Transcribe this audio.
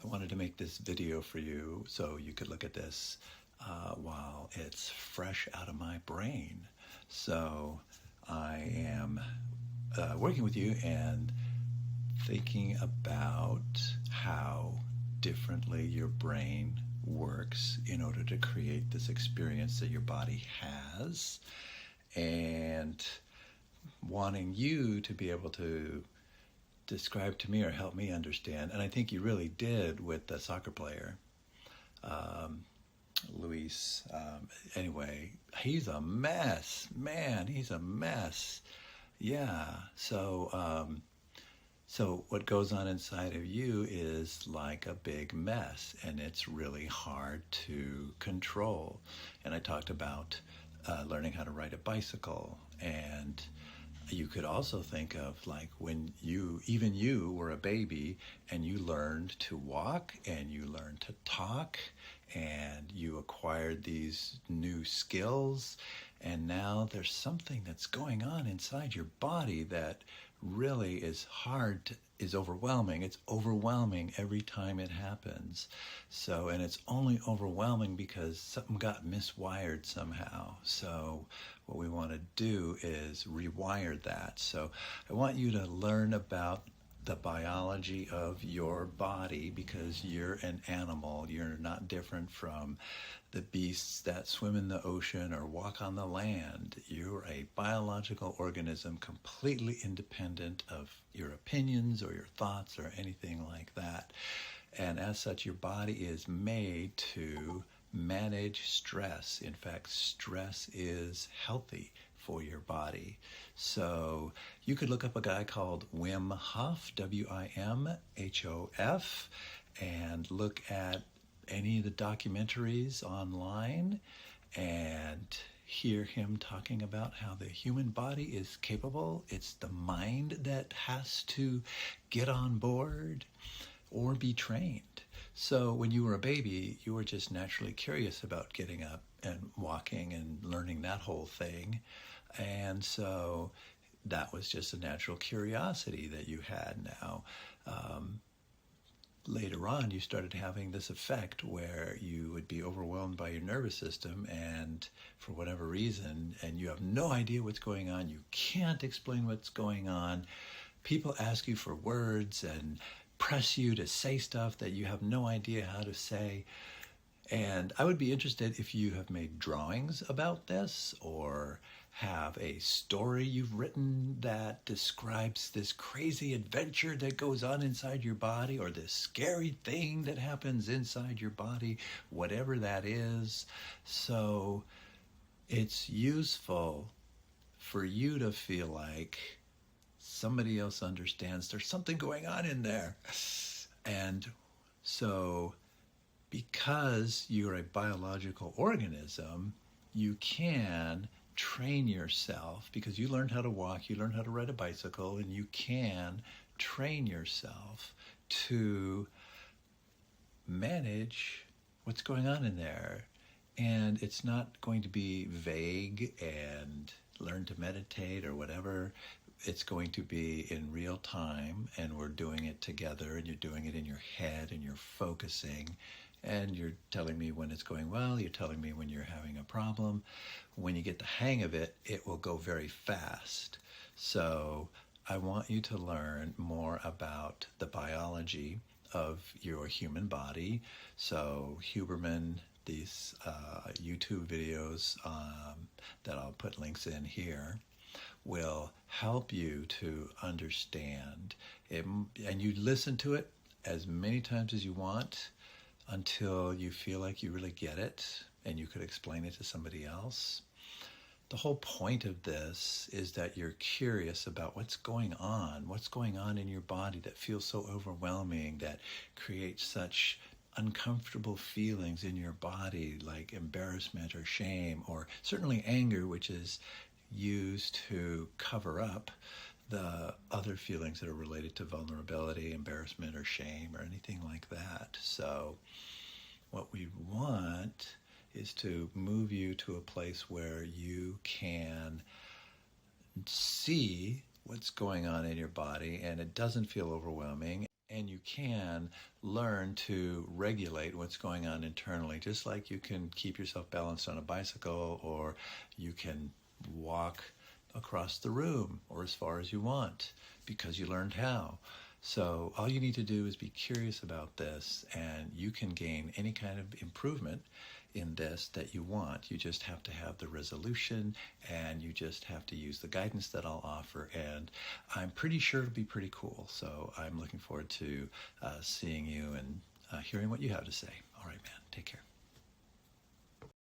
wanted to make this video for you so you could look at this while it's fresh out of my brain. So I am working with you and thinking about how differently your brain works in order to create this experience that your body has, and wanting you to be able to describe to me or help me understand. And I think you really did with the soccer player, Luis. Anyway, he's a mess, man. He's a mess. Yeah. So what goes on inside of you is like a big mess, and it's really hard to control. And I talked about learning how to ride a bicycle, and you could also think of like when you were a baby and you learned to walk and you learned to talk and you acquired these new skills, and now there's something that's going on inside your body that really is is overwhelming. It's overwhelming every time it happens. So, and it's only overwhelming because something got miswired somehow. So what we want to do is rewire that. So I want you to learn about the biology of your body, because you're an animal. You're not different from the beasts that swim in the ocean or walk on the land. You're a biological organism, completely independent of your opinions or your thoughts or anything like that. And as such, your body is made to manage stress. In fact, stress is healthy for your body. So you could look up a guy called Wim Hof, Wimhof, and look at any of the documentaries online and hear him talking about how the human body is capable. It's the mind that has to get on board or be trained. So when you were a baby, you were just naturally curious about getting up and walking and learning that whole thing. And so that was just a natural curiosity that you had. Now, later on, you started having this effect where you would be overwhelmed by your nervous system, and for whatever reason, and you have no idea what's going on, you can't explain what's going on. People ask you for words and press you to say stuff that you have no idea how to say. And I would be interested if you have made drawings about this, or have a story you've written that describes this crazy adventure that goes on inside your body, or this scary thing that happens inside your body, whatever that is. So it's useful for you to feel like somebody else understands there's something going on in there. And so because you're a biological organism, you can train yourself, because you learned how to walk, you learned how to ride a bicycle, and you can train yourself to manage what's going on in there. And it's not going to be vague and learn to meditate or whatever. It's going to be in real time, and we're doing it together, and you're doing it in your head, and you're focusing, and you're telling me when it's going well, you're telling me when you're having a problem. When you get the hang of it, it will go very fast. So I want you to learn more about the biology of your human body. So Huberman, these YouTube videos that I'll put links in here, will help you to understand it, and you listen to it as many times as you want until you feel like you really get it and you could explain it to somebody else. The whole point of this is that you're curious about what's going on in your body that feels so overwhelming, that creates such uncomfortable feelings in your body, like embarrassment or shame, or certainly anger, which is used to cover up the other feelings that are related to vulnerability, embarrassment, or shame, or anything like that. So what we want is to move you to a place where you can see what's going on in your body and it doesn't feel overwhelming. And you can learn to regulate what's going on internally, just like you can keep yourself balanced on a bicycle, or you can walk across the room or as far as you want because you learned how. So all you need to do is be curious about this, and you can gain any kind of improvement in this that you want. You just have to have the resolution, and you just have to use the guidance that I'll offer, and I'm pretty sure it'll be pretty cool. So I'm looking forward to seeing you and hearing what you have to say. All right, man. Take care.